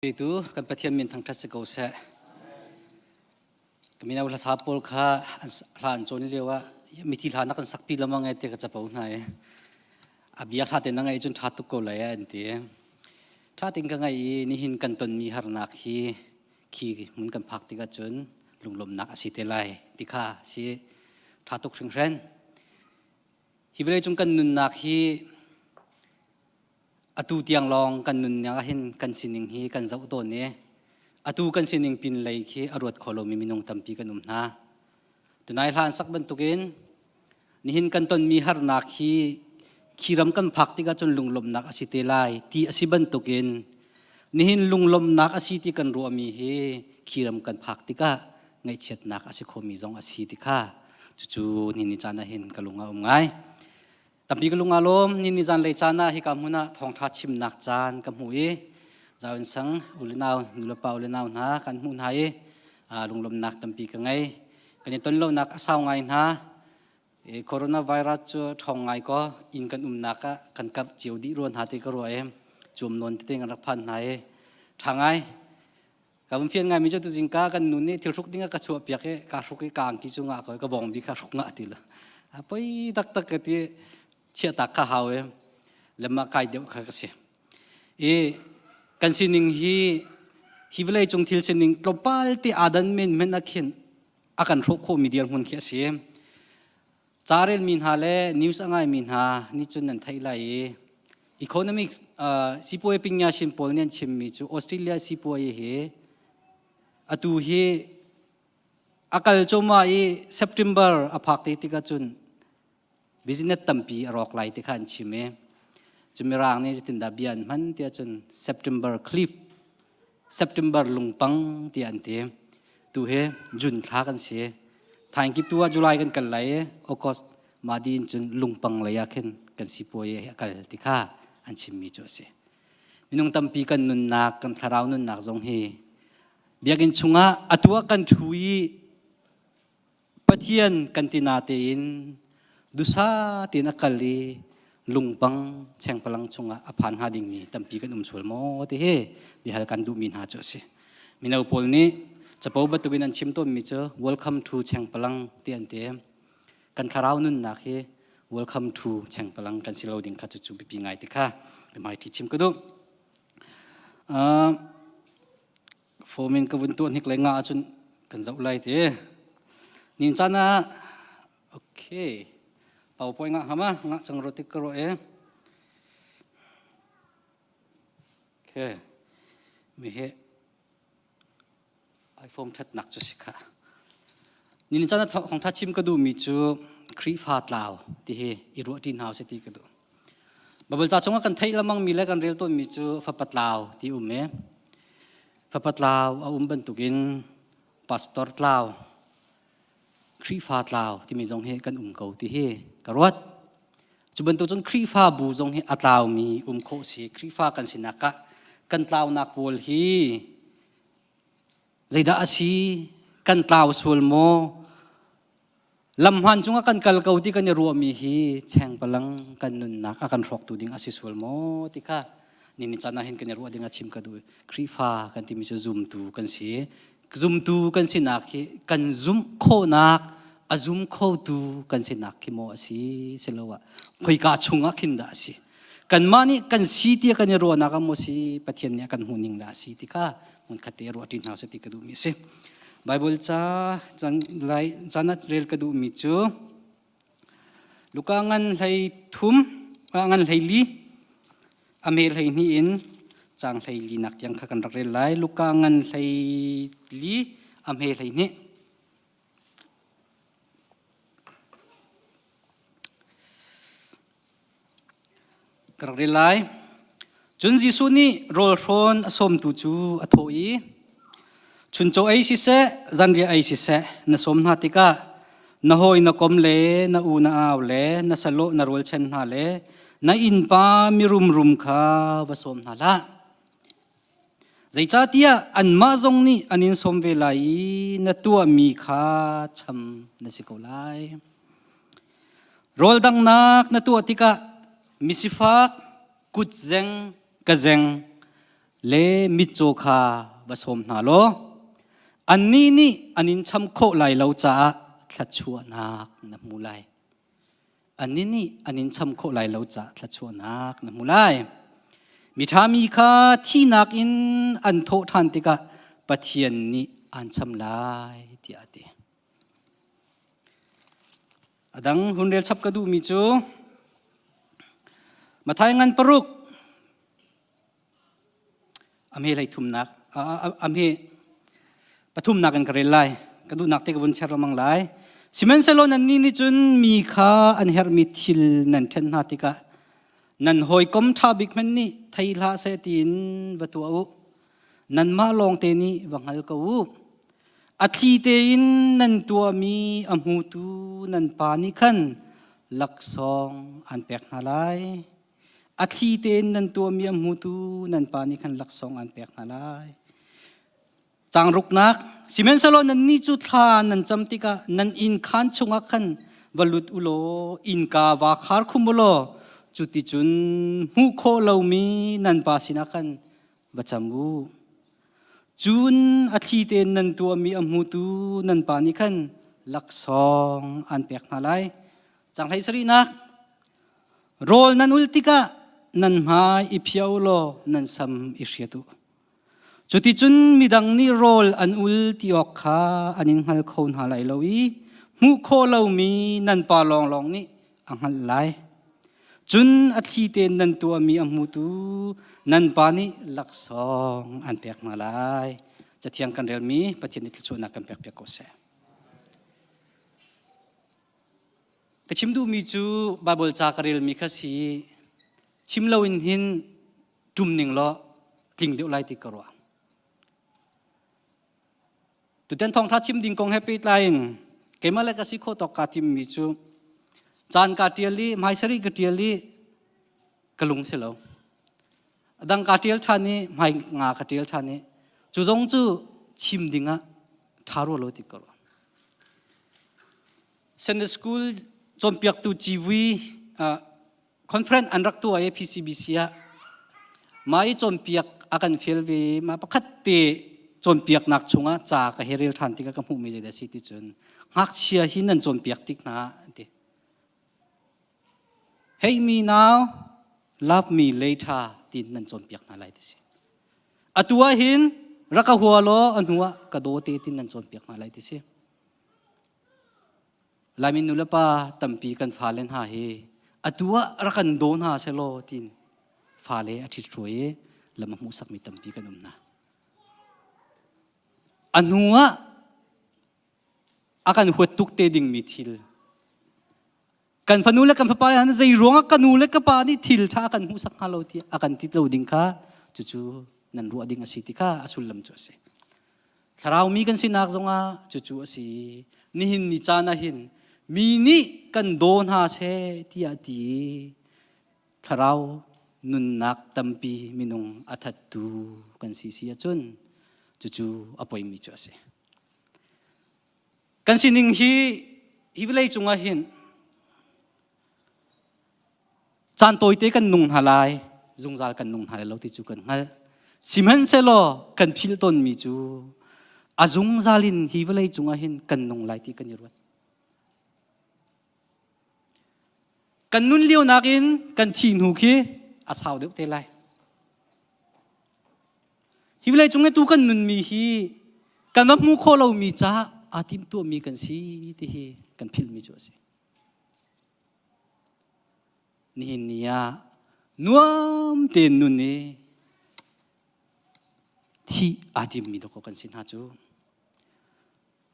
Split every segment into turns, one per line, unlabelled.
itu kan patian min thang thas ko se kamina wala sapol kha ran chon lewa mithi lana kan sakpi lama ngai te ka chapau na e abia tha te na ngai chun thatuk ko la ya anti tha ting ka ngai ni hin kan ton mi har nak hi khi mun kan phak ti ka chun lunglom nak asi te lai tikha si thatuk thring ren hi vele chung kan nun nak hi atu tiang long kan nun nya hin kan sining hi kan zau to ne atu kan sining pin lai khi arwat kholo mi minung tampi kan na tunai hlan sak ban tukin ni hin kan ton mi har nak hi khiram kan phak ti ka chun lunglom nak asite lai ti asiban tukin ni hin lunglom nak asiti kan ro mi hi khiram kan phak ti ka ngai chet nak asi khomi jong asiti kha chu ni ni chana hin kalunga ngai tapi kalunga lom ni ni jan lei chana hi kamuna Thawngtha Chimnak chan kamhu e zawin sang ulinau nulapa ulinau na kan mun hai lunglom nak tampi ka ngai kan ton lo nak asaw ngai na coronavirus chu thong ngai ko in kan naka kan kap chiudi ron hati ka ro em chum non te teng rak phan nai thangai kam fian ngai mi chu tu jingka kan nun ni thil ruk dinga ka chu piak e ka ruk e kang ki chu nga ko ka bong bi ka ruk nga ti la apoi tak tak ka ti chia tak ka hawe lama kai deu kha ka se kan sining hi velai chung thil sining global ti adan men akhin akan rok kho media hun khe se charel min ha le news angai min ha ni chun nan thai lai economics sipoe pingya simple nian chim mi chu Australia sipoe he atu hi akal choma September aphak te tika chun business tampi arok lai te khan chime chumirang ne tin da bian man tia chun September cliff September lungpang ti ante tu he June thla kan se thank you tua July kan lai August madin chun lungpang la ya khen kan sipoe akal tikha an chimmi chu se minung tampi kan nun nak kan tharau nun nak jong he biagin chunga atua kan thui pathian kan tinate in dusa tin akali lungpang chengpalang chunga aphan ha ding mi tampi kan sul mo te he bihal kan du min ha chu se minau pol ni chapau batuin an chim to mi chu welcome to chengpalang ti ante kan tharau nun nak he welcome to chengpalang kan silo ding kha chu pi ngai ti kha mai ti chim ko do fomin ka vun to nik lai nga chun kan zau lai te nin chana okay pau poi nga hama nga chang roti ko ro okay mi he iPhone that nak chu sikha nin chana Thawngtha chim ka du mi chu khri fa tlaw ti he i ro tin house ti ka du babal cha chunga kan thai lamang mi la kan rel to mi chu fa patlaw ti ume fa patlaw a ban tukin pastor tlaw khri fa tlaw ti mi jong he kan ko ti he karwat chuban tu chon khri fa bu jong he atlaw mi kho si khri fa kan sinaka kan tlaw nak pol hi zaida asi kan tlaw sul mo lamhan chunga kan kal kau ti kan ru mi hi cheng palang kan nun nak akan rok tu ding asi sul mo ti ka ni chana hin kan ru ding a chim ka du khri fa kan ti mi zoom tu kan si zoom tu kan sinak hi kan zoom kho nak azum kho tu kan sinak ki mo asi selowa khoi ka chunga khinda asi kan mani kan si ti kan ru na ka mo si pathian ne kan huning da si ti ka mun khate ru tin house ti ka du mi se Bible cha chan lai chanat rel ka du mi chu lukangan lai thum angan lai li amel lai ni in chang lai li nak yang kha kan rel lai lukangan lai li amel lai ni kar rel lai chun jisu ni rol ron asom tu chu athoi chun cho ai si se zan ri ai si se na som na tika na hoi na kom le na u na aw le na salo na rol chen na le na in pa mi rum kha wa som na la zai cha tia an ma zong ni anin som ve lai na tua mi kha cham na si ko lai rol dang nak na tua tika misifak kut zeng ka zeng เลมิโจคาบสมนาโลอันนี้นี่อันนี้ช้ำโคไหลเราจะทัดชัวนักนะมูไลอันนี้นี่อันนี้ช้ำโคไหลเราจะทัดชัวนักนะมูไลมิทามีคาที่นักอินอันโททันติกะปะเทียนนี้อันช้ำลายที่อาทิดังหุ่นเรียลชับกระดูมิจูมาทายงานปรุกอเมลัยทุมนักอเมปทุมนักกันกระเรลัยกระดูนักเตกวันเชอร์มังไลสิมันเซโลนันนี่นี่จุนมีข้าอันเฮอร์มิทิลนันเทนนาติกะนันหอยกอมทาบิกมันนี่ไทยลาเซตินวัตัวอุนันมาลองเตนี่วังฮัลกอุอัตลีเตอินนันตัวมีอมูตูนันปานิคันลักซองอันเปกนาไลอัตลีเตอินนันตัวมีอมูตูนันปานิคันลักซองอันเปกนาไลจางรุกนักสิเมนสโลนันนี่จุดทานันจำติกะนันอินขันชงอักขันวลุดอุโลอินกาวาคาร์คุมโลจุติจุนหูโคเลามีนันปาสินักขันบัจมูจุนอัตลีเตนนันตัวมีอมูตูนันปานิคันลักซองอันเปกนาไลจังไทยสรีนักโรลนันอุลติกะนันมาอิพิยาโลนันซัมอิเชียตุจุดที่จุนมีดังนี้โรลอันอุลติออกขาอันนี้หัลโคนหาไหลลวีหูโคเลามีนันปาลองลองนี่อังหัลไหลจุนอัตลีเตนนันตัวมีอมูตูนันปานิลักซองอันเปียกนาไลจะเทียงกันเรียลมีปฏินิติชนักกันเปียกเปียกโกเซกชิมดูมีจูบาเบิลจากเรียลมีข้าสีชิมเลวินหินจุ่มหนึ่งล้อทิ้งเดียวไล่ติกรัวตุเดนทองทัดชิมดิ่งกงแฮปปี้ไลน์เกมาเลกสิโคตอกกาทิมมีจูจานกาเทียลีไมสรีกาเทียลีกลุงเสลาดังกาเทียลชานีไม่งากาเทียลชานีจูจงจูชิมดิ่งะทารุโลติกรัวเซนสคูลจอมเปียกตูจีวีคอนเฟรนซ์อันรักตัวAPCBCมาอีจอมเปียกอาการเฟลวีมาประคัตเตจอมเปียกนักชงะจากเฮริลทันติกะกับหูมีเจดสิติจุนหักเชียหินนั่นจอมเปียกติกนาดิ Hey me now love me later ตินนั่นจอมเปียกนาไลติสิอตัวหินรักหัวล้ออันหัวกระโดดตินนั่นจอมเปียกนาไลติสิลามินุลปาตัมปีกันฟาเลนหาเฮอตัวรักันโดนหาเซโลตินฟาเลอธิตรวยละมะมุสักมีตัมปีกันนะอันหัวอาการหัวตุกเตดิ่งมีทิลกันฟานูเล็กกันฟาปายฮันใจร้องกันนูเล็กกับปานี่ทิลท่ากันมุสักฮาโลที่อาการติดเราดิ่งค่ะจู่ๆนั่นรัวดิ่งอาศิติค่ะอสุลลำจู่สิถ้าเรามีกันสินักจงอ่ะจู่ๆสินี่หินนี่จานะหินมีนี่กันโดนหาเชที่อาทิถ้าเรานุนนักตัมปีมินงอัฐตูกันสิสิอาจุนจู่ๆอภัยมีจู่สิกันสินิงฮิวิเลจงอ่ะหินจานตัวเตกันนุ่งหาลายจงจากันนุ่งหาลายเราที่จู่กันฮะสิมันเซโลกันพิลต้นมีจู่อาจงจาลินฮิวิเลจงอ่ะหินกันนุ่งลายที่กันยรวดกันนุ่นเลี้ยวนักินกันทีนหูคีอาสาวเด็กเตลัยฮิวเลยจงให้ตัวกันนุ่นมีฮีกันว่ามูโคเรามีจ้าอาทิมตัวมีกันสีที่ฮีกันพิลมีจ้าสินี่เนี่ยนัวมเตนนุ่นนี่ที่อาทิมมีดอกกันสินหาจู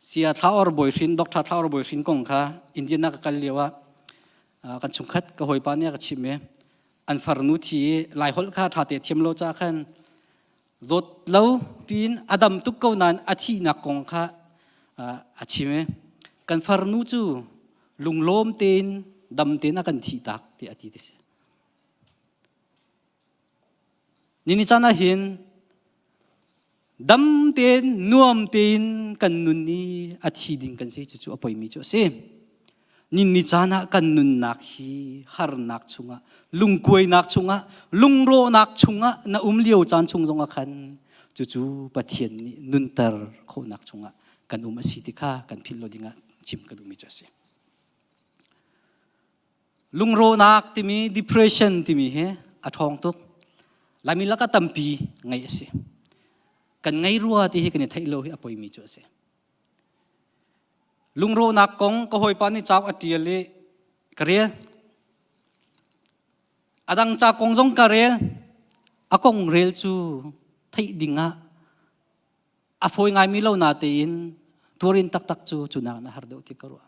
เสียท้าอร์บอยฟินด็อกท้าอร์บอยฟินกงค่ะอินเดียนักกันเรียกว่ากันชุมขัดก็หอยปานเนี่ยก็ชิมเมอันฟาร์นุทีหลายคนข้าถาเตะเทียมโลจ้าขันรถเล้าปีนอดัมตุกเกานันอาชีนักกงข้าอาชิมเมกันฟาร์นุจูลุงโลมเตนดำเตนกันทีตักที่อาทิตย์นี่จานะเห็นดำเตนนัวมเตนกันนุนนี่อาทิตย์ดิ่งกันสิจู่ๆอภัยมีจู่สิ นินนิจานะกันนุนนักฮีฮาร์นักชุงะลุงกวยนักชุงะลุงโรนักชุงะนะเลี้ยวจานชุงจงะคันจู่ๆปะเทียนนี่นุนเตอร์โคนักชุงะกันมาสิติค่ะกันพิลโลดิงะชิมกันมิจัสลุงโรนักที่มี depression ที่มีเฮอทองตุกลามิลักตัมปีไงสิกันไงรัวที่เฮกันเนี่ยไทยโลเฮอปอยมิจัสลุงโรนักกงก็หอยปานี่จากอดีตเลยกระเรียอดังจากกงจงกระเรียอากงเรียลจูไทยดิ่งะอฟอยไงมีเล่านาเตียนตัวรินตักจูนักนะฮาร์เดอที่กรัว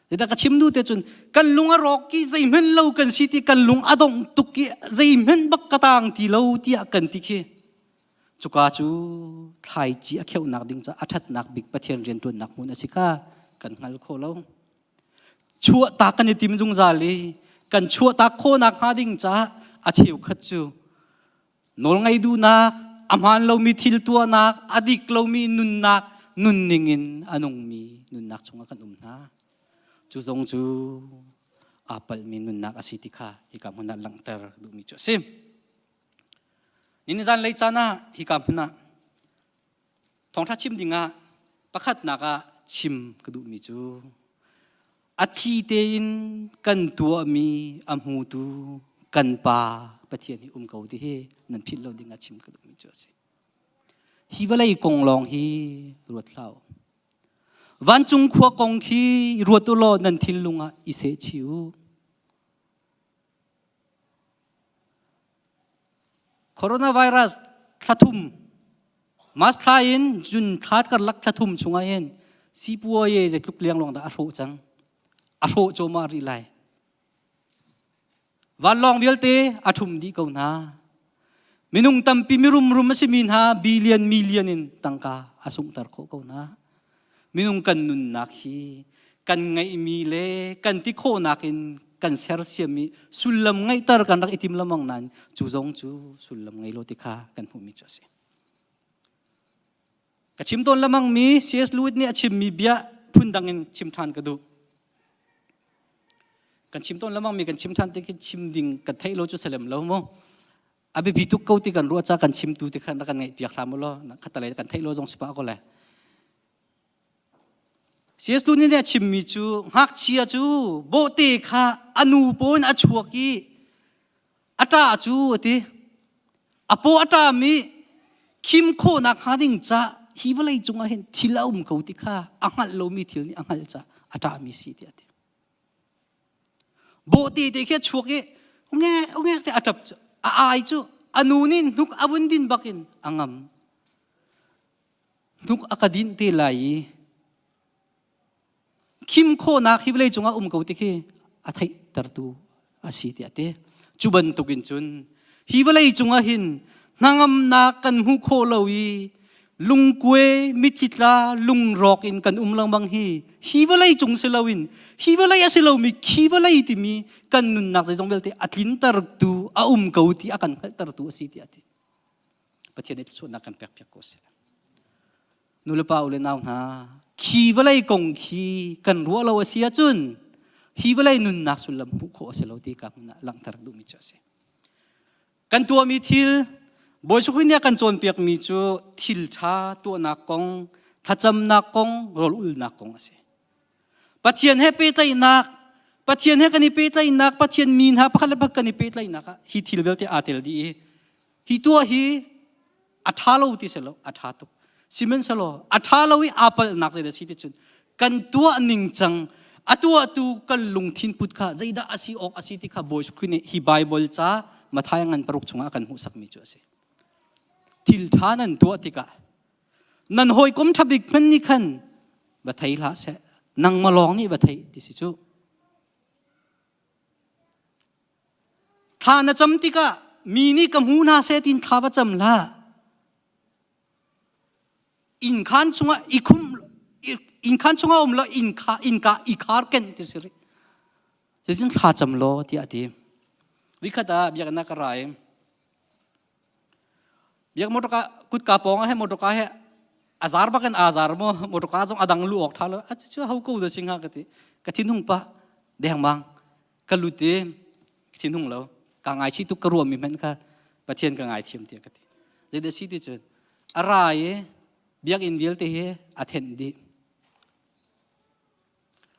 แต่ก็ชิมดูเตจุนกันลุงอรอกกี้ใจมันเล่ากันสิที่กันลุงอดงตุกี้ใจมันบักกะตังที่เล่าที่กันที่เคจุกาจูไทยจีเขียวนักดิ่งจะอัฐนักบิ๊กประเทศเรียนตัวนักมุนสิกากันฮัลโคเล่าชั่วตากันติมจุงจาลีกันชั่วตาโคนักหาดิ่งจะอาเชียวขัดจูโนลไงดูนักอามันเรามีทิลตัวนักอดีกเรามีนุนนักนุนนิงินอันงมีนุนนักชงกันนะจูจงจูอาเปิลมีนุนนักอาศิติกาอีกามุนักลังเตอร์ดูมีจูซิมนินจันเลยจานะฮิกามุนักทองทัดชิมดิงะประคัดนักชิมกระดูมีจูอัฐิเตยินกันตัวมีอัมหูตูกันปาปะเทียนที่เกาที่เฮนั่นพิลเราดิงะชิมกระดูมีจูสิฮิวเลยกงลองฮีรวดเล่าวันจุงขวากงฮีรวดตัวโลนั่นทิลลุงะอิเสชิวโคโรนาไวรัสทัดทุ่มมาสคายินจุนทัดกันลักทัดทุ่มช่วงเย็นสีปัวเย่จะลุกเลี้ยงลงแต่อโรจังอโรโจมาริไลวันลองเวลเตอทุ่มดีกว่านะมินุงตัมปีมิรุมมาสิมินฮาบิลเลียนมิลเลียนินตังกาอาสุงตาร์โคกาวนะมินุงกันนุนนักฮีกันไงมีเล่กันที่โคนักินกันเซอร์เซียมีสุลลัมไงตาร์กันรักอิติมละมังนั้นจูจงจูสุลลัมไงโลติคากันหูมิจัสกชิมต้นละมังมีเสียสลูดเนี่ยชิมมีเบียพุ่นดังเงินชิมทานกระดูกันชิมต้นละมังมีกันชิมทานที่กันชิมดิ่งกันไทยโลจุสเลมแล้วมั้งอาเบบิทุกเกาที่กันรัวจ้ากันชิมตูที่กันกันไงเปียกทามล้อขัดอะไรกันไทยโลจงสิบปะก็เลยเสียสุดนี่เนี่ยชิมมิจูฮักเชียจูโบเตค่ะอนุปนอชัวกีอัตราจูที่อโปอัตรามีคิมโคนักหาดิ่งจ้าฮิวเลยจงเห็นทิลาเกาที่ค่ะอังหัลโลมีทิลนี่อังหัลจ้าอัตรามีสิที่ที่โบเตที่แค่ชัวกีองเงี้ยที่อัตราอายจูอนุนินนุกอาวุนดินบักินอังมนุกอากาดินเตลัยคิมโคนักฮิวเลยจงเกาติเคอาทัยตรตูอาศิติอาเตจุบันตุกินจุนฮิวเลยจงหินนางมนักกันหูโคลวีลุงกวยมิทิตลาลุงรอกอินกันลังบังฮิวเลยจงเซลวินฮิวเลยอาเซลวิฮิวเลยที่มีกันนุนนักใจจงเบลติอัตลินตรตูเกาติอากันตรตูอาศิติอาเตประเทศนี้ส่วนนักกันเปียกโกเซนุลปาอุเลนาวนาฮีวลัยกงฮีกันรัวเราเสียจุนฮีวลัยนุนนักสุลลัมหุโคเสลาตีกับมุนักลังตรดูมิจัสกันตัวมีทิลบอยสุขินเนี่ยกันโจนเปียกมีจูทิลชาตัวนักกงทัจำนักกงรอลุลนักกงเสปัจเจียนให้เปตัยนักปัจเจียนให้กันนิเปตัยนักปัจเจียนมีนฮะพักเลบักกันนิเปตัยนักฮีทิลเวลที่อาเทลดีฮีตัวฮีอัฐาโลติเสลาอัฐาตุซิเมนสโลอัฐาลวิอาเปิลนักใจเดสิติจุนกันตัวนิงจังอัตัวตูกันลุงทินพุทธะใจดาอาศิออกอาศิติค่ะบอยสุขินฮีไบเบิลจ้ามาทายงันปรุกชงอากันหูสักมิจุเสทิลทานันตัวติกะนันหอยกมทับิกมันนี่ขันบัทายละเสนังมาลองนี่บัทายดิสิจูทานจำติกะมีนี่กำหูนาเสตินทาวจำละอินขันชงะอิคุมอินขันชงะละอินกาอีคาร์เกนที่สิริจะจึงขาจำโลที่อาทิวิคดาเบียกนักรายเบียกมดกากุดกาปองให้มดกาให้ azar ba kan azar mo motoka jong adang lu ok thalo chu hau ko da singa ka tin hung pa dehang mang kalute tin hung lo ka ngai chi tu ka ruam mi men kha pathian ka ngai thiam tia ka ti je de si ti chu arai biak in bial te he athen di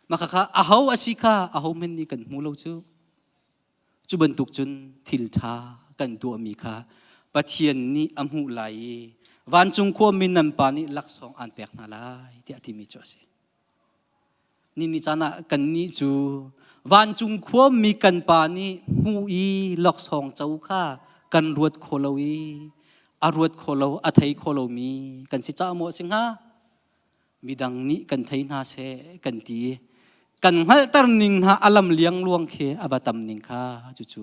makaka ahau asika ahau men ni kan mu lo chu bentuk chun thil tha kan tu mi kha pathian ni amhu lai van chung kho min nan pa ni lak song an pek na lai ti ati mi chu se ni chana kan ni chu van chung kho mi kan pa ni hu i lak song chau kha kan ruat kholowi aruat kholo athai kholo mi kan si cha mo singa midang ni kan thai na se kan ti kan hal tar ning ha alam liang luang khe abatam ning kha chu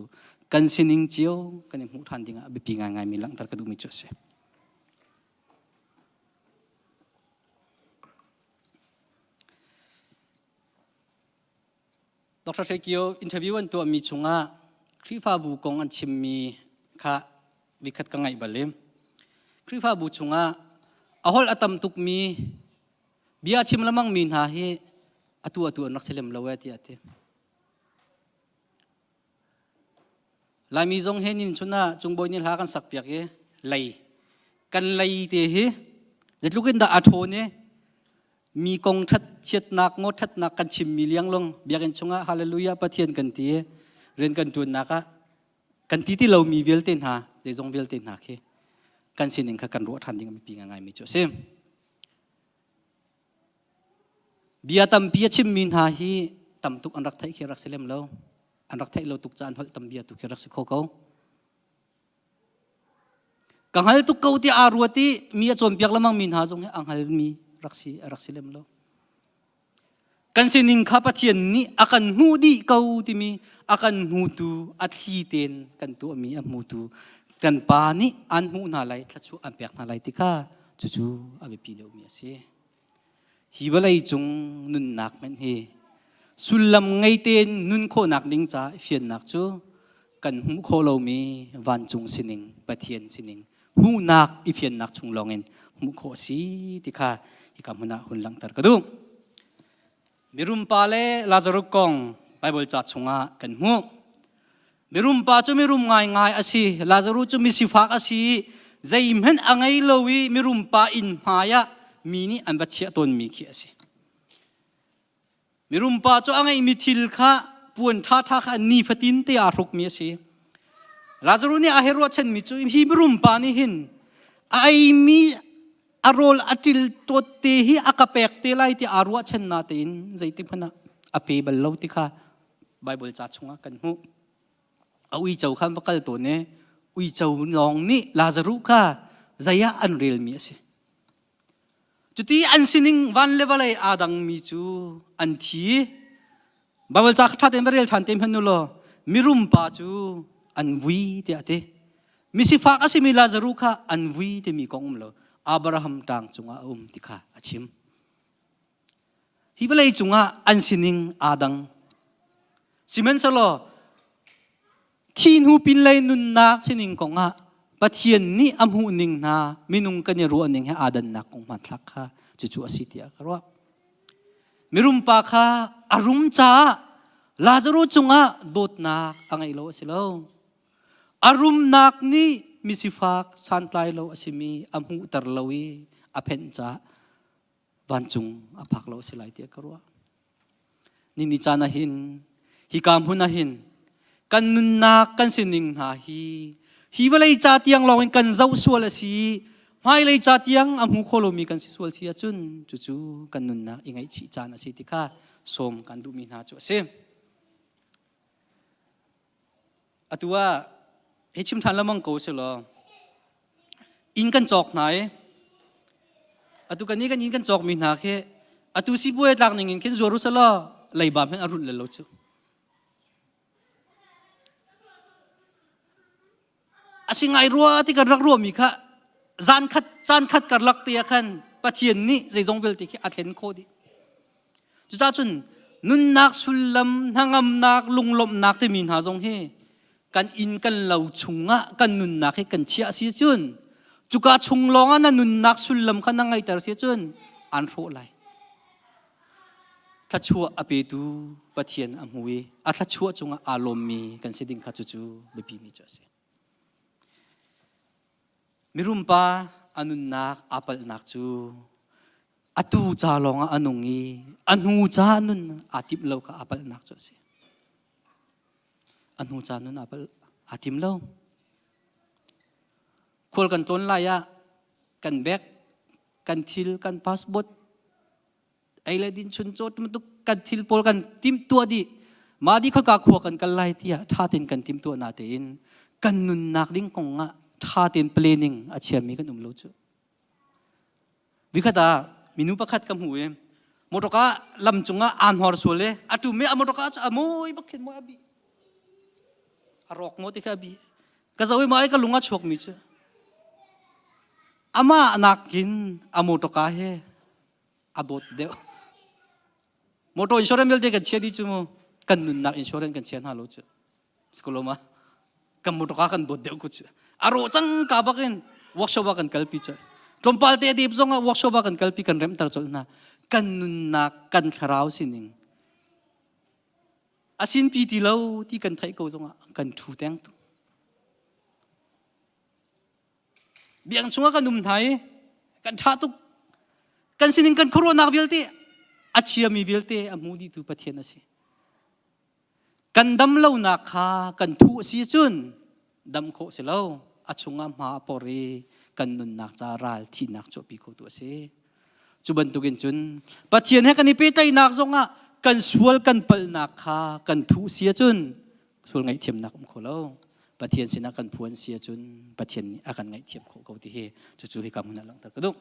kan sining chiu kan mu than dinga bi pinga ngai mi lang tar ka du mi chu se Dr. Shekio interview an to mi chunga Rev Van Cung an chimmi kha bikhat ka ngai balem Rev Van Cung chunga ahol atam tuk mi bia chim lamang min ha he atu nak selem lawati ate lai mi jong henin chuna chungboy ni la kan sak piak e lai kan lai te he jetlukin da athone mi kong that chet nak ngo that nak kan chim mi liang long biakin chunga hallelujah pathian kan ti ren kan tun naka kan ti lo mi vel ten ha je jong vel ten ha khe kan sining kha kan ro than ding mi pinga ngai mi chu sem bia tam pia chim min ha hi tam tuk an rak thai khe rak selem lo an rak thai lo tuk chan hol tam bia tu khe rak se kho ko kang hal tuk ko ti arwati mi a chom piak lamang min ha jong ang hal mi rak silem lo kan sining kha pathian ni akan hu di kau ti mi akan hu tu athi ten kan tu mi a mu tu kan pa ni an hu na lai thachu an pek na lai ti kha chu abi pi lo mi ase hi balai chung nun nak men he sulam ngai ten nun kho nak ning cha fian nak chu kan hu kho lo mi van chung sining pathian sining hu nak i fian nak chung longen mu kho si ti kha ikamuna hun lang tar kadu mirum pale lazarus kong bible cha chunga kan hu mirum pa chu mirum ngai asi lazarus chu mi sifak asi zaim hen angai lowi mirum pa in maya mini an bachia ton mi khi asi mirum pa chu angai mi thil kha puan tha kha ni fatin te a ruk mi asi lazarus ni a hero chen mi chu hi mirum pa ni hin ai mi arol atil tote hi akapek te lai ti arwa chen na tin zaiti phana ape bal lo ti kha bible cha chunga kan hu awi chau khan bakal to ne ui chau long ni lazarus kha zaya an rel mi ase chuti an sining van level ai adang mi chu an thi bible cha kha ten barel than tem hanu lo mirum pa chu an wi ti ate mi si fa ka si mi lazarus kha an wi te mi kong lo Abraham tang chunga tikha achim hi velai chunga an sining adang simen salo thin hu pin lai nun nak sining konga pathian ni amhu ning na minung kani ru aning he adan nak kong matlak kha chu asitia karwa mirum pa kha arum cha lazarus chunga dot nak angai lo silo arum nak ni misifak santlai lo asimi amhu tarlawi aphen cha wanchung aphak lo silai te karwa ni chana hin hi kam huna hin kan nunna kan sining na hi walai cha tiang lawin kan zau sual asi mai lai cha tiang amhu kholomi kan si sual si achun chu kan nunna ingai chi chana si tikha som kan du mi na chu se atua hechim than lamang ko selo in kan chok nai atu kan ni kan in kan chok mi na khe atu si buai tlak ning in ken zoru selo leiba men arun le lo chu asingai ruwa ti kan rak ruwa mi kha zan khat kar lak tia khan pathian ni zai jong bel ti khe athen kho di chu cha chun nun nak sulam hangam nak lunglom nak te min ha jong he kan in kan lo chunga kan nun nak he kan chia si chun จุกาชงลองอันนุนนักสุลลำขันนั่งไงแต่เสียจนอันโรไลถ้าชัวอเปตูปะเทียนอัมหุยถ้าชัวจงอารมณ์มีกันเสดิงขัดจูไม่ปีมีจ้าเสมิรุมปาอนุนักอาปลนักจูอตูจาลองอนุงีอนุจานุนอาทิมเลวกับอาปลนักจ้าเสอนุจานุนอาทิมเลวควรกันต้นลายกันแบกกันทิลกันพาสบอร์ตไอ้เลดินชนโจทมันตุกันทิลโพลกันทิมตัวดีมาดีเขากาขวกันกันไล่ที่ท่าเต้นกันทิมตัวนาเต้นกันนุนนักดิ้งกงท่าเต้นเพลนิงอาเชียมีกันรู้จุวิคตามินุประคัดกำหูเองมรดกะลำจงอ่านหอร์สวเลอตุเมอมรดกะจะโมยบักเข็นโมยบีอารอกโมติกาบีก็จะวิมาไอ้ก็ลุงอ่ะชกมิเชอามานักกินอามรดกะเฮอาบดเดียวมอเตอร์อินชัวเรนซ์เบลเดกันเชียดีจุโมกันนุนนักอินชัวเรนซ์กันเชียนฮัลโหลจุสกุลมากันมอเตอร์กะกันบดเดียวกุจอารมณ์จังกับบักินวอร์กช็อปกันกัลปิจตรมปัลเตดีบซงวอร์กช็อปกันกัลปิกันเริ่มตระจดนะกันนุนนักกันคราวสินิงอาศินปีติเลวที่กันไทยกูซงกันทูแตงตุเบียงชงกันนุ่มไทยกันชาตุกันสินิงกันครัวนักเวลตีอาเชียมีเวลตีอามูดีตุปะเทียนสิกันดำเล่านักขากันทูสีจุนดำโคเสลาอาชงอามาปอรีกันนุนนักจาราลที่นักจบีโคตัวเสจุบันตุกินจุนปะเทียนให้กันนิพิตัยนักซงกันสวลกันเปิลนักขากันทูเสียจุนสวลไงเทียมนักโคเล่าปะเทียนสินักกันพวนเสียจุนปะเทียนอากันไงเทียมโคเกาติเฮจู่ๆให้กำมุนหลังตะกระดุง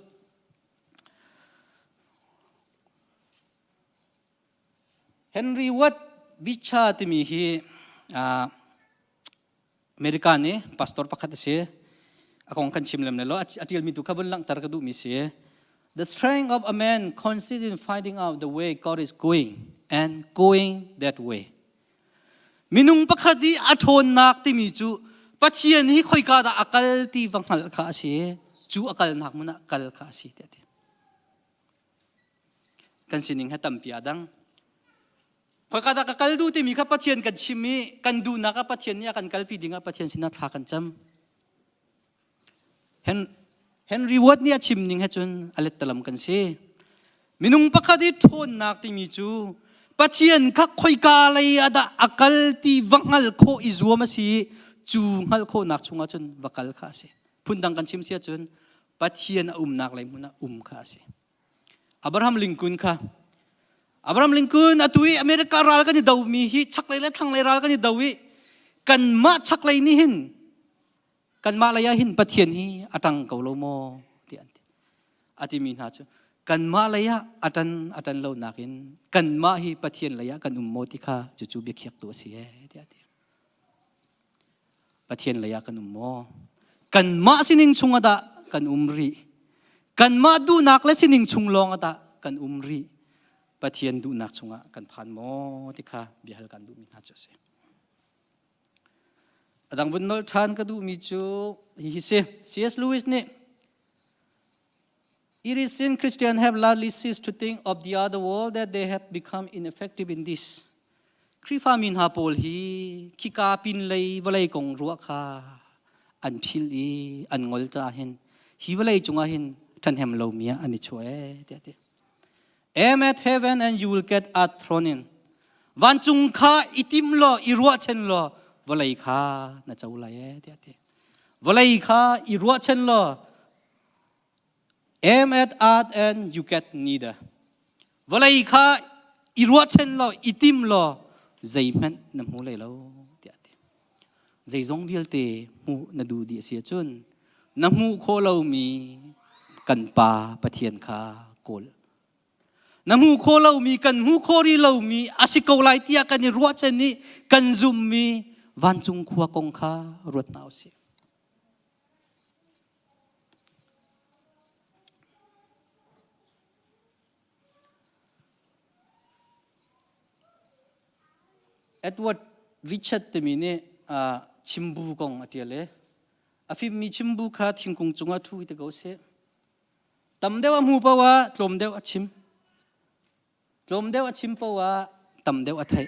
เฮนรี่วัดบิชาติมีฮีอเมริกาเนี่ยพาสตอร์พักเสียอากงกันชิมเลมเนี่ยล้ออาทิตย์มีตุขบันลังตระกดูมิเสีย The strength of a man consists in finding out the way God is going and going that way มินุงพักดีอัฐอนนักที่มีจูปัจเจียนที่คอยกาดอักลที่วังหัลข้าเสียจูอักลนักมุนอักลข้าเสียเดียกันสินิงให้ตั้มปียดังคอยกาดอักลดูที่มีข้าปัจเจียนกันชิมีกันดูนักปัจเจียนเนี่ยกันกัลปีดิ่งปัจเจียนสินัทหากันจำเห็นรีวอร์ดเนี่ยชิมนิ่งให้จนอเล็ดตะลำกันสิมินุงพักดีทนนักที่มีจูปัจเจียนข้าคอยกาเลยอาดาอักลที่วังหัลโคอิซัวมาสิจูหัลโคนักชงจนวักลข้าสิพุ่นดังกันชิมเสียจนปัจเจียนนักเลยมุนข้าสิอับราฮัมลิงกุนค่ะอับราฮัมลิงกุนอตุยอเมริการาลกันนี่ดาวิฮิชักเลยและทั้งเลยราลกันนี่ดาวิกันมาชักเลยนี่หินกันมาลายหินปัจเจียนฮีอัตังเกาโลโมที่อันที่อธิมีนาจูกันมาลายอัตันเลานักหินกันมาฮีปัจเจียนลายกันโมติค่ะจู่ๆเบียกตัวเสียที่อันที่ปัจเจียนลายกันโมกันมาสินิงชุงอดากันรีกันมาดูนักและสินิงชุงลองอดากันรีปัจเจียนดูนักชุงกันผ่านโมติค่ะเบียกกันดูมีนาจูเสดังบนนอลทานก็ดูมิจูฮิเซ C.S. Lewis เนี่ย It is sin Christians have largely ceased to think of the other world that they have become ineffective in this คริฟามินฮาโปลฮีคิกาปินเลยวลัยกงรัวคาอันพิลีอันงอลจาเห็นฮีวลัยจงอาเห็นท่านแฮมโลเมียอันนี้ช่วยเดียด Aim at heaven and you will get a throne in วันจุงคาอิติมโลอิรัวเชนโลวลัยข้าน่าจะอุลัยเดียดวลัยข้าอิรัวเชนโล aim at art and you get neither วลัยข้าอิรัวเชนโลอิติมโลใจมันน้ำหูเลยแล้วเดียดใจจงวิลเตหูน่าดูดีเสียจนน้ำหูโคเรามีกันปาปะเทียนข้าโกลน้ำหูโคเรามีกันหูโครีเรามีอาศิโกไลเตียกันรัวเชนนี้กันซุมมีวันจุงขัวกงข้ารวดหนาวเสียเอ็ดเวิร์ดริชาร์ดเตมีเนี่ยชิมบูกงอาทิตย์เลย อฟิมีชิมบุคาทิ้งกงจงอาทุยตะโกเสตำเดวมูปะวะตลมเดวชิมตลมเดวชิมปะวะตำเดวไทย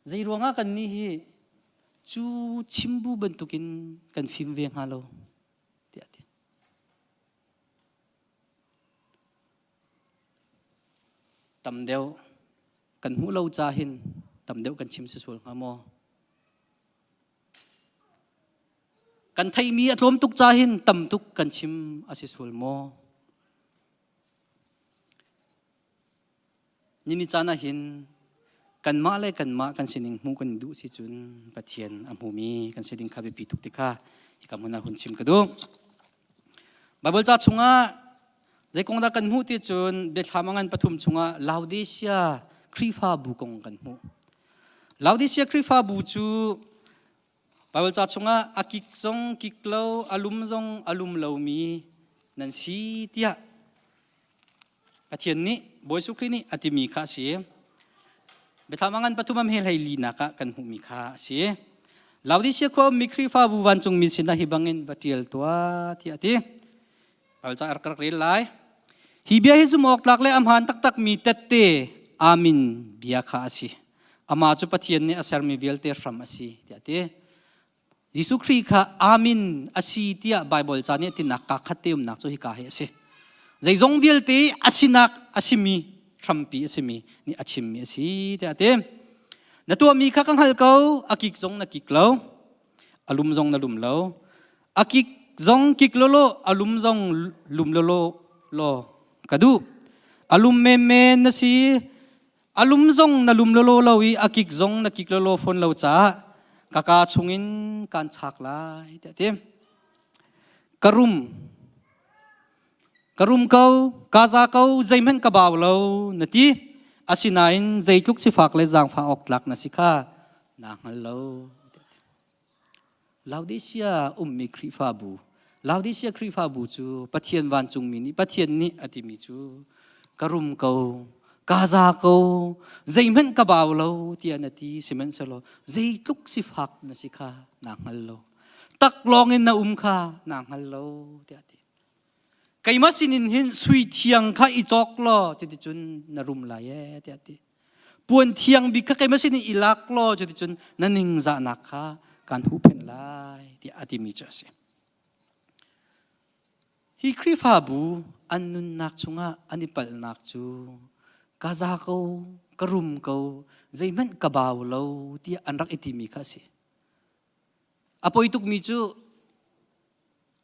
ใจรวงกันนี่จูชิมบุบรรทุกินกันฟิมเวียงฮาโลเดียดตำเดวกันหูเราจ่าหินตำเดวกันชิมสุลฮามอกันไทยมีอารมณ์ตุกจ่าหินตำตุกกันชิมอาศิสุลมอยินิจานาหินกันมาเลยกันมากันสินิงมูกันดูสิจุนปะเทียนอัมหูมีกันสินิงข้าไปปีทุกติค่ะอีกคำนั้นหุ่นชิมกระดูบาเบิลจ่าชงะใจกงดากันหูที่จุนเบ็ดทามังกันปฐุมชงะลาวดิเซียครีฟ้าบุกงกันหูลาวดิเซียครีฟ้าบุจูบาเบิลจ่าชงะอากิกซงกิกเลาอลุมซงอลุมเลามีนันสีเตียปะเทียนนี้บอยสุครีนี่อติมีข้าเสียเบทามังกันปฐุมเฮลัยลีนักกันหูมีข้าเสียลาวดิเซียก็มีครีฟ้าบุวันจงมีสินะฮิบังเงินบัติเอลตัวที่อติบาเบิลจ่าอักรักเรียลไลฮิเบียฮิจุมออกหลักเลยอัมหันตักมีเตเตอามินเบียข้าเสียอามาจุปะเทียนนี้อาศัยมีเวลเตอร์ฟรัมสีที่อติยิสุครีข้าอามินอาศีที่ไบเบิลจ่านี่ที่นักขัดเติมนักจุฮิกาเฮสิใจจงเวลเตอาศินักอาศิมีทรัมปีอาศิมีนี่อาชิมีอาศิที่อาเต็มนั่นตัวมีข้ากังหัลเกาอากิกจงนักกิกเลาอาลุมจงนัลุมเลาอากิกจงกิกโลโลอาลุมจงลุมโลโลโลกระดูอาลุมเมเมนสิอาลุมจงนัลุมโลโลเลาวีอากิกจงนักกิกโลโลฟอนเลาจ้ากากาชงอินการชักลายที่อาเต็มกระรุมเขากาซาเขาใจมันกระบ่าวเรานาทีอาศินัยใจทุกสิฟักเลยจางฟ้าออกหลักนะสิค่ะนางเราลาวดิเซียมีครีฟ้าบูลาวดิเซียครีฟ้าบูจูปะเทียนวันจุงมินีปะเทียนนี้อติมีจูกรุมเขากาซาเขาใจมันกระบ่าวเราที่นาทีสิมันสโลใจทุกสิฟักนะสิค่ะนางเราตักลองเงินนะค่ะนางเราที่ไก่มาสินินหินสุยเทียงข้าอีจอกล้อจะติจุนนรุมลายเตียติปวนเทียงบิกไก่มาสินินอีลักล้อจะติจุนนันนิงจะนักข้าการหูเป็นลายที่อติมีเจสิฮิครีฟาบูอันนุนนักชงะอันนี้ปัลนักจูกาซาเขากรุมเขาใจมันกระบ่าวเราที่อันรักอติมีข้าสิอพอตุกมีจู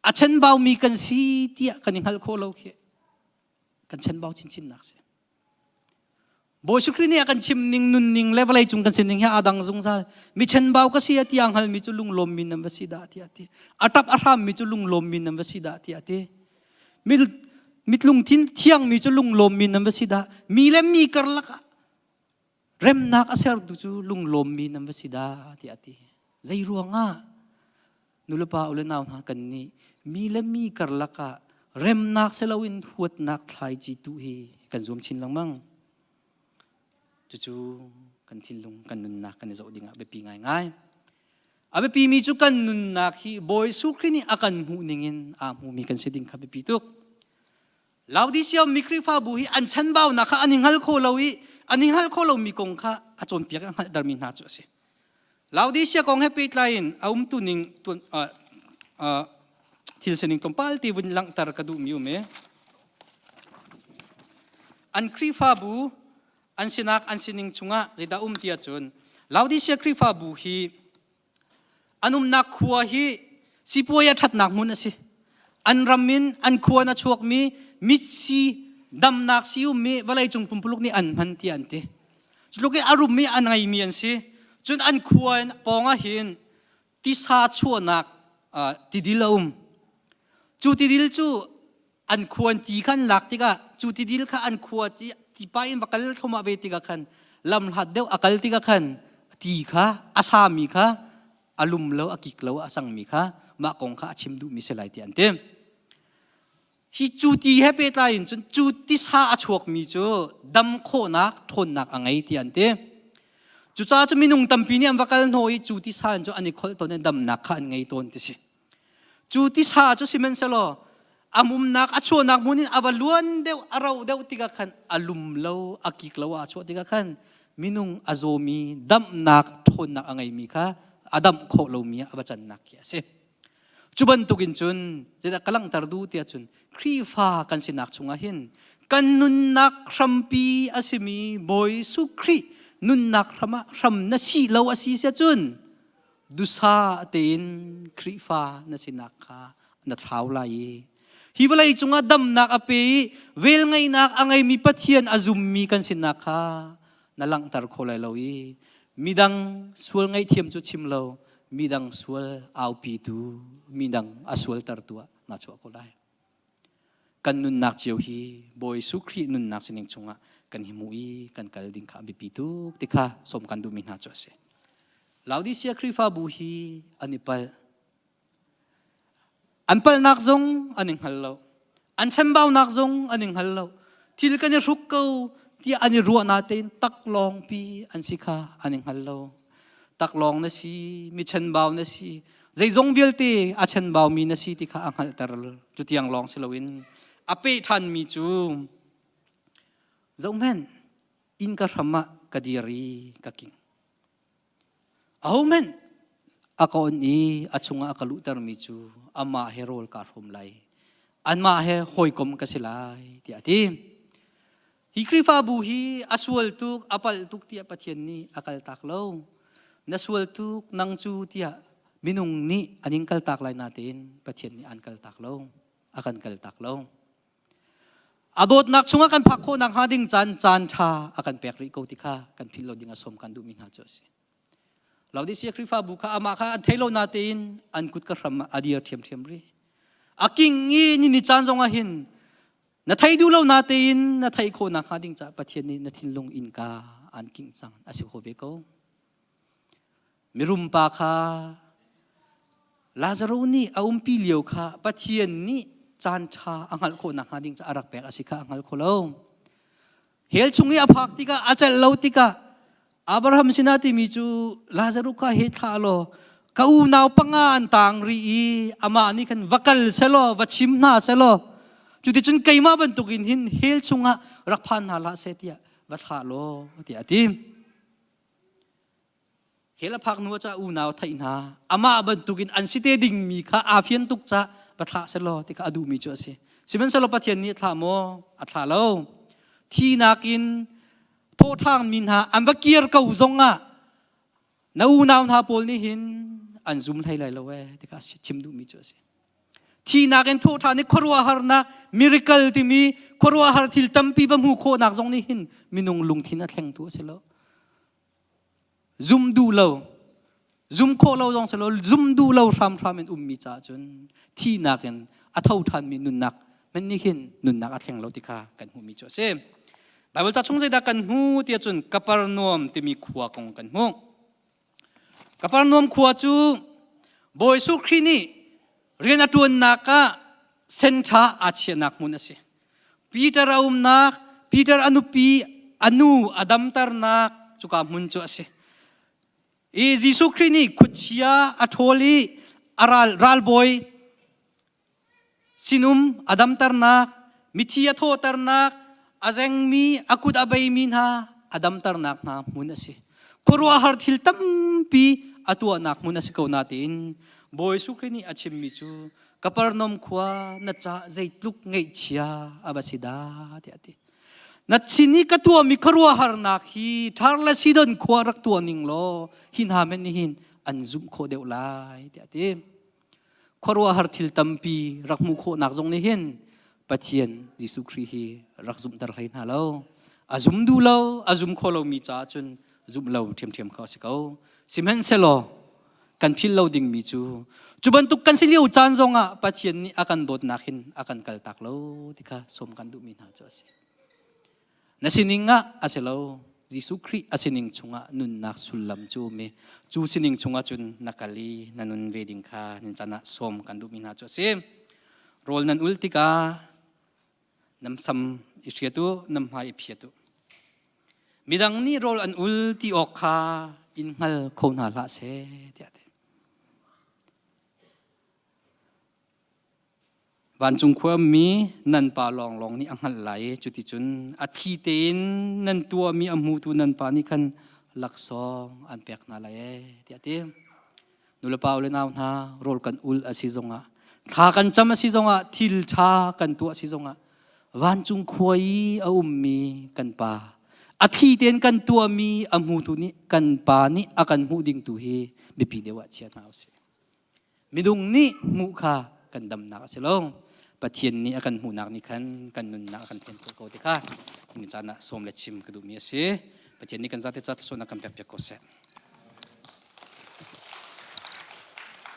อาชันบ่าวมีกันสีเตียกันยังฮัลโคเราเขกันชันบ่าวชินนักเสียบอยสุครีนี่กันชิมนิงนุนนิงเลเวลไอจุงกันเสนิงเฮียอาดังจงซามีชันบ่าวก็เสียที่อังฮัลมีจุลุงลมมินนัมวสิดาที่อาทิอาตับอาramมีจุลุงลมมินนัมวสิดาที่อาทิมิลุงทิ้งเที่ยงมีจุลุงลมมินนัมวสิดามีเล่มมีกระลักเร็มนักอาเซอร์ดูจุลุงลมมินนัมวสิดาที่อาทิใจรัวง่านุลปาอุลนาวนากันนี้มีและมีกระลักะเร็มนักเซลวินหัวนักไทยจีตุฮีกันรวมชินลังมั่งจู่ๆกันทินลงกันนุนนักกันจะเอาดิ่งอาเบปีง่ายอาเบปีมีจุกันนุนนักฮีบอยสุครีนี่อากันหูนิงินอาหูมีกันเสดิ่งขับเบปีตุกลาวดิเซียมีครีฟ้าบุฮีอันฉันบ่าวนักอันนิฮัลโคลาวีอันนิฮัลโคลามีกงข้าอาจนเปียกันดาร์มินฮัจุสิลาวดิเซียกงให้ปิดไลน์เอาตุนิงตุนทิลเซนิงตอมพัลที่วันหลังตารกระดูมิวเมอันครีฟ้าบูอันสินักอันสินิงชุงะใจดาเตียจนลาวดิเซียครีฟ้าบูฮีอันนักขัวฮีสิป่วยชัดนักมุนสิอันรามินอันขัวนัชวกมีมิซีดำนักซิวมีเวลาจงปุ่มปลุกนี่อันพันที่อันเตจุดลูกอารมณ์มีอันไงมีอันสิจนอันขัวปองหินที่สาชัวนักติดิลจูติดิลจูอันควรตีขันหลักติกะจูติดิลค่ะอันควรที่ไปบักกัลทมาเวติกะขันลำหัดเดียวอักลติกะขันตีค่ะอาสามีค่ะอารมณ์เลวอากิกเลวอาสังมีค่ะมากงค่ะชิมดูมิเสลัยที่อันเต็มฮิจูตีให้เป็นไรจนจูติสาอชวกมีจูดำโคนักทนนักอังไงที่อันเต็ม จุจ้าจะมีนุ่งตั้มปีนี้อันวักกันหอยจูติสานจูอันนี้คนตัวเนี่ยดำนักขันไงตัวนี้สิจูติสาจูสิมันเสลออามุมนักอาชัวนักมุนินอาบล้วนเดวอาเราเดวติกาขันอาลุมเลวอากิกเลวอาชัวติกาขันมินุงอาโซมีดำนักทนนักอะไรมีค่ะอาดัมโคเลวมีอาบจันนักเยสิจุบันตุกินจุนจะได้กำลังตรดูเตียจุนครีฟ้ากันสินักชงอาหินกันนุนนักครัมปีอาศิมีบอยสุครีนุนนักครัมนัสีเลวอาศิเสียจุนดุษาเตีนครีฟ้านัสินักค่ะนัดเท้าไหลฮิวไลจงอาดัมนักอเปยเวลไงนักอะไรมีปัจเจียนอาซุมมีกันสินักค่ะนั่งหลังตรโคไลเลวีมีดังสวลไงเทียมจุดชิมเลวมีดังสวลเอาปีตูมีดังอสวลตรตัวน่าชัวก็ได้กันนุนนักเจียวฮีบอยสุครีนุนนักสินิงจงอ่ะกันหิมุยกันกัลดิงข้าบิปีตูติค่ะสมกันดูมินาจัวเสลาวดิเซียครีฟ้าบูฮีอันนี้ปัลอันปัลนักจงอันนี้ฮัลโหลอันเชมบ่าวนักจงอันนี้ฮัลโหลที่กันนี่รุกเกาที่อันนี้รัวนาเตนตักลองปีอันสิค่ะอันนี้ฮัลโหลตักลองนะสิมีเชนบ่าวนะสิใจจงเบียลตีอาเชนบ่าวมีนะสิที่ค่ะอังฮัลตร์จุดยังลองสิลวินอาเปทันมีจูเจ้าแม่นอินกระทำมะกดีรีกะกิงเอาแม่นอากอนนี้อาชงอากาลุตร์มีจูอามาเฮโรลการหมไลอันมาเฮหอยกมกสิไลที่อาทิฮิคริฟาบูฮีอาสวลตุกอาปัลตุกที่อาปะเทียนนี้อากาลตักเลวนัสวลตุกนังจูที่อามินุงนี้อันนี้กัลตักไลนาเตนปะเทียนนี้อันกัลตักเลวอากันกัลตักเลวอาโดดนักชงกันพักโคนักหาดิ่งจันชาอากันเปกริโกติค่ะกันพิลโลดิ่งอสมกันดูมินาจสิเราได้เสียคริฟ้าบุคอามาค่ะอันเทโลนาเตนอันกุดกระรำอดียเทียมเทียมรีอากิงงี้นี่จันจงอาหินนาไทยดูเรานาเตนนาไทยโคนักหาดิ่งจ่าปะเทียนนี้นาทินลงอินกาอันกิงจังอาศิโคเบโกมิรุมปาค่ะลาซารูนี่อาอุมปีเลียวค่ะปะเทียนนี้จานชาอังฮัลโคนักหาดิ่งจะอารักแปกอาศิกาอังฮัลโคเลวเฮลชงนี้อภักติกาอาจจะเลวติกาอับราฮัมสินาติมิจูลาซารุกาเฮทาโลกาอูนาวปังอันต่างรีอามานี่กันวักลเซโลวัชิมนาเซโลจุดที่จนไกมาบรรทุกินหินเฮลชงะรักพันนาลาเซติยาวัทาโลติอาติมเฮลพักนัวจะอูนาวไทยนาอามาบรรทุกินอันสิเตดิ่งมีข้าอาเฟียนตุกจะวัทาเซโลติกาอดูมิจูเสสิมันเซโลปะเทียนนี้ทาโมอัทาโลที่นักินโทษทางมินหาอันวักเกียร์เก่าจงอ่ะนาอูนาวนาโพลนี่หินอันซุมไทยเลยละเว้ที่ข้าชิมดูมิจูสิที่นักเอ็นโทษทางนี่ครัวหาร์นักมิริเคิลที่มีครัวหาร์ทิลตัมปีบมูโคนักจงนี่หินมินุงลุงที่นัดแข่งตัวเสร็จแล้วซุมดูเราซุมโคเราจงเสร็จแล้วซุมดูเราทำเป็นมิจ่าจนที่นักเอ็นอัฐาวทันมีนุนนักมันนี่หินนุนนักอัดแข่งเราที่ข้ากันหูมิจูสิบาบิลจะชงใจดักกันหูที่จุนกัปปารนอมที่มีขวากงกันหูกัปปารนอมขวาจูบอยสุครีนี่เรียนอัตวนนักเซนชาอาเชียนักมุนสิปีเตอร์อาอุมนักปีเตอร์อนุปีอนุอดัมตาร์นักจุกามุนจูสิยิสุครีนี่ขุดเชียอัทโอลีอารัลบอยสินุมอดัมตาร์นักมิทียโทตาร์นักอาเซงมีอากุดอาเบยมินฮาอดัมตาร์นักนามุนสิครัวหาร์ทิลตัมปีอตัวนักมุนสิเขานาตินบอยสุครีนี่อาชิมมิจูกัปปารนอมขวานัดจ่าใจลุกไงเชียอาบาสิดาที่อาทินัดสินี่กัตัวมีครัวหาร์นักฮีทาร์ลสิดอนขวารักตัวนิงโลหินหามันนี่หินอันซุมโคเดวไลที่อาทิครัวหาร์ทิลตัมปีรักมุโคนักจงนี่หินปะเทียนยิสุครีฮีรักซุมตระหินฮาโลอาซุมดูโลอาซุมโคโลมีจ่าจนซุมโลเทียมเทียมเขาสิเขาสิมันเซโลกันพิลโลดิ่งมีจูจุบันตุกันสิเลียวจานจงอ่ะปะเทียนนี่อากันโดดนักหินอากันกัลตักโลที่ข้าสมกันดูมินาจ่อสินั่นสินิงอ่ะอาเซโลยิสุครีอาสินิงชงอ่ะนุนนักสุลลัมจูเมจูสินิงชงอ่ะจุนนักกะลีนันนุนเวดิงข้านินจานะสมกันดูมินาจ่อสิโรลนันอุลติกาน้ำซ้ำอิเชียตุน้ำหายอิเพียตุ มีดังนี้รอลอันอุลที่ออกคาอินหัลโคนหาละเสเดียดวันจุงควมมีนันปาลองนี่อังหัลไหลจุดที่จุนอัฐิเตนนันตัวมีอมูตุนันปานี่คันลักซองอันเปียกนาไหลเดียดนุลปาวเลนาวนาโรลกันอุลอาศิจงะข้ากันจำอาศิจงะทิลชากันตัวอาศิจงะวันจุงควายอามีกันปาอาทิเตนกันตัวมีอมูตุนี้กันปานี้อากันหูดิ่งตุฮีบิปีเดวะเชียนเอาสิมิดุงนี้มุขากันดำนักเสลงปะเทียนนี้อากันหูนักนี้คันกันนุนนักกันเทียนโกติค่ะมิจานะสมเลชิมกระดูมีเสปะเทียนนี้กันจัดจัดส่วนนักกันเปียกโกเซ